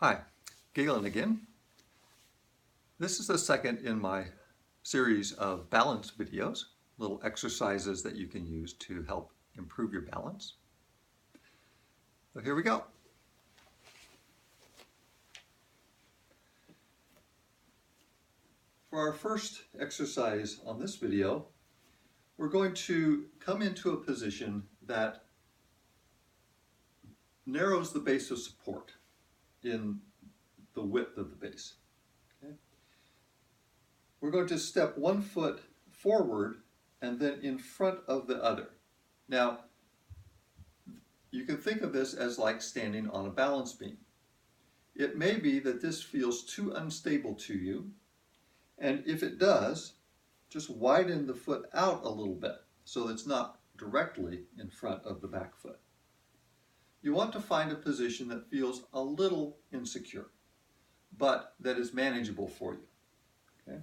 Hi, Galen again. This is the second in my series of balance videos, little exercises that you can use to help improve your balance. So here we go. For our first exercise on this video, we're going to come into a position that narrows the base of support in the width of the base. Okay? We're going to step one foot forward and then in front of the other. Now, you can think of this as like standing on a balance beam. It may be that this feels too unstable to you, and if it does, just widen the foot out a little bit so it's not directly in front of the back foot. You want to find a position that feels a little insecure, but that is manageable for you. Okay?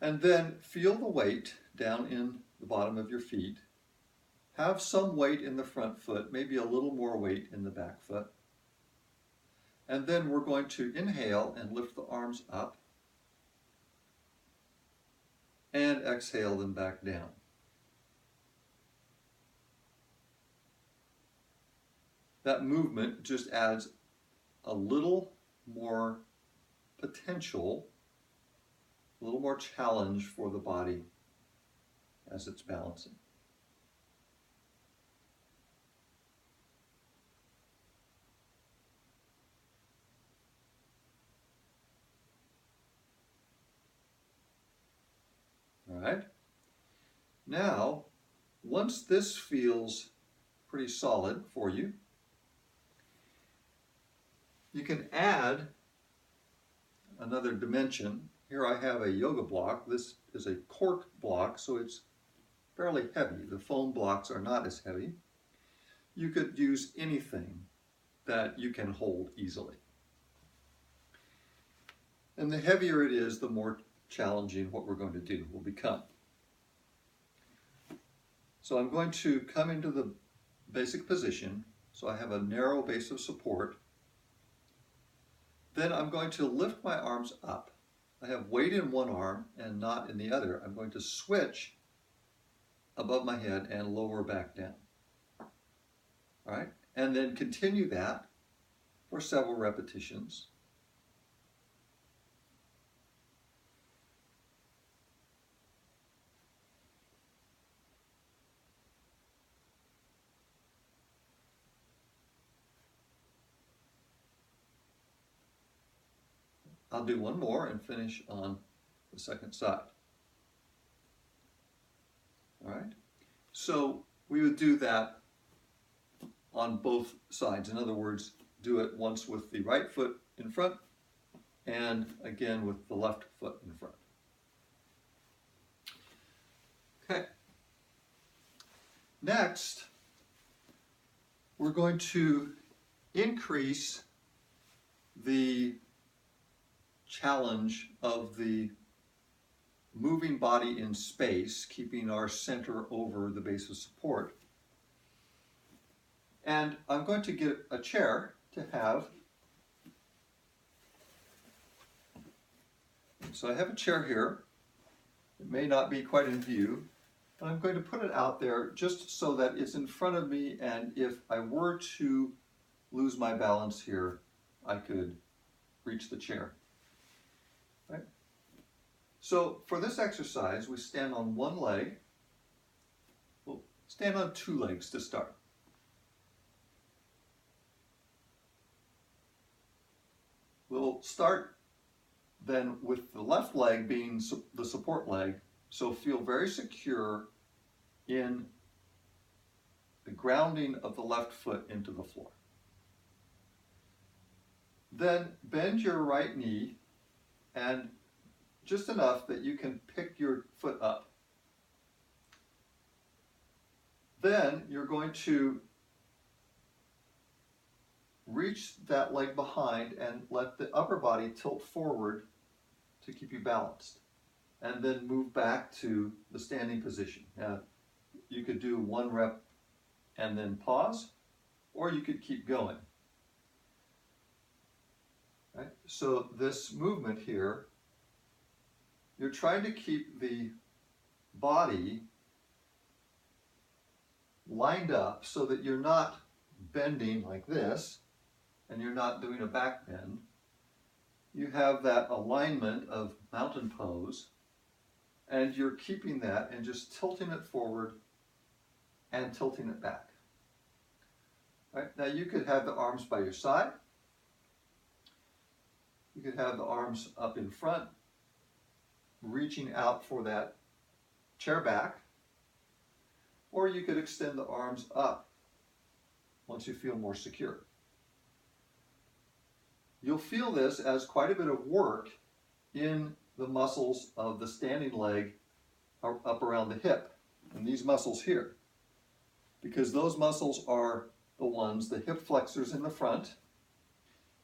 And then feel the weight down in the bottom of your feet. Have some weight in the front foot, maybe a little more weight in the back foot. And then we're going to inhale and lift the arms up and exhale them back down. That movement just adds a little more potential, a little more challenge for the body as it's balancing. All right. Now, once this feels pretty solid for you, you can add another dimension. Here I have a yoga block. This is a cork block, so it's fairly heavy. The foam blocks are not as heavy. You could use anything that you can hold easily. And the heavier it is, the more challenging what we're going to do will become. So I'm going to come into the basic position. So I have a narrow base of support. Then I'm going to lift my arms up. I have weight in one arm and not in the other. I'm going to switch above my head and lower back down. All right? And then continue that for several repetitions. I'll do one more and finish on the second side. All right? So we would do that on both sides. In other words, do it once with the right foot in front and again with the left foot in front. Okay. Next, we're going to increase the challenge of the moving body in space, keeping our center over the base of support. And I'm going to get a chair to have. So I have a chair here. It may not be quite in view, but I'm going to put it out there just so that it's in front of me, and if I were to lose my balance here, I could reach the chair. Right? So for this exercise, we stand on one leg. We'll stand on two legs to start. We'll start then with the left leg being the support leg, so feel very secure in the grounding of the left foot into the floor. Then bend your right knee and just enough that you can pick your foot up. Then you're going to reach that leg behind and let the upper body tilt forward to keep you balanced. And then move back to the standing position. Now, you could do one rep and then pause, or you could keep going. Right? So this movement here, you're trying to keep the body lined up so that you're not bending like this and you're not doing a back bend. You have that alignment of mountain pose and you're keeping that and just tilting it forward and tilting it back. Right? Now you could have the arms by your side. You could have the arms up in front, reaching out for that chair back, or you could extend the arms up once you feel more secure. You'll feel this as quite a bit of work in the muscles of the standing leg up around the hip, and these muscles here, because those muscles are the ones, the hip flexors in the front,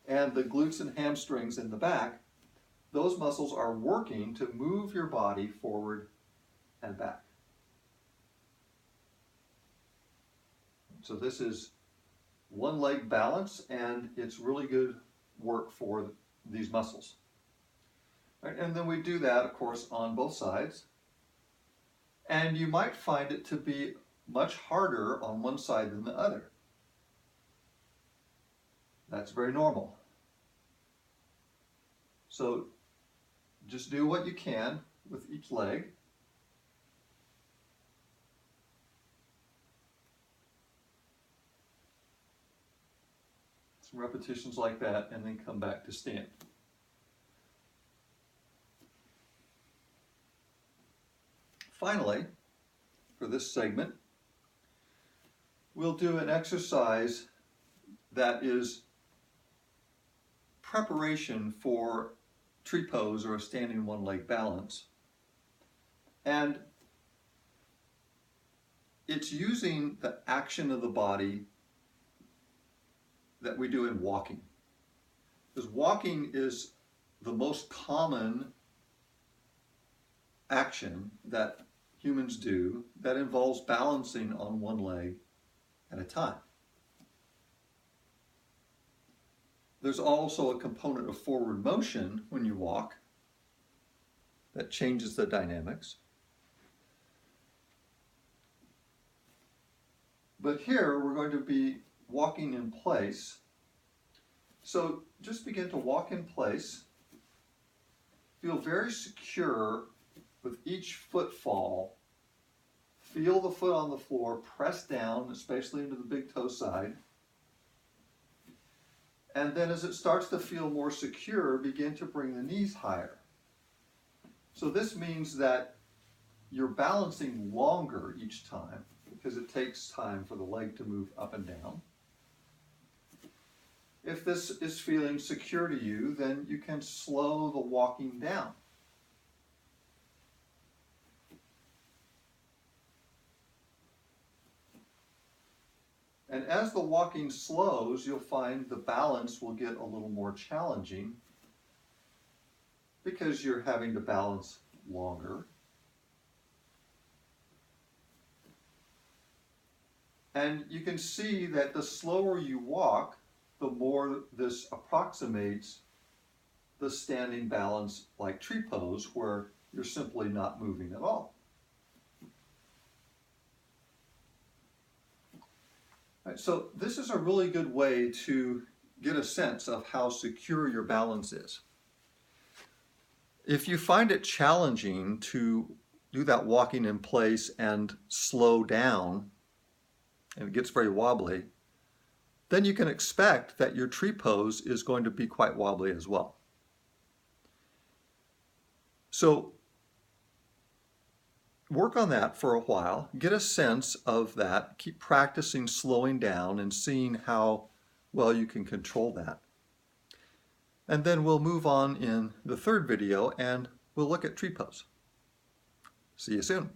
and the glutes and hamstrings in the back. Those muscles are working to move your body forward and back. So this is one leg balance, and it's really good work for these muscles. Right? And then we do that, of course, on both sides. And you might find it to be much harder on one side than the other. That's very normal. So just do what you can with each leg. Some repetitions like that, and then come back to stand. Finally, for this segment, we'll do an exercise that is preparation for tree pose or a standing one leg balance. And it's using the action of the body that we do in walking. Because walking is the most common action that humans do that involves balancing on one leg at a time. There's also a component of forward motion when you walk that changes the dynamics. But here we're going to be walking in place. So just begin to walk in place. Feel very secure with each footfall. Feel the foot on the floor, press down, especially into the big toe side. And then as it starts to feel more secure, begin to bring the knees higher. So this means that you're balancing longer each time because it takes time for the leg to move up and down. If this is feeling secure to you, then you can slow the walking down. And as the walking slows, you'll find the balance will get a little more challenging because you're having to balance longer. And you can see that the slower you walk, the more this approximates the standing balance like tree pose, where you're simply not moving at all. Right, so this is a really good way to get a sense of how secure your balance is. If you find it challenging to do that walking in place and slow down, and it gets very wobbly, then you can expect that your tree pose is going to be quite wobbly as well. So work on that for a while, get a sense of that, keep practicing slowing down and seeing how well you can control that. And then we'll move on in the third video and we'll look at tree pose. See you soon.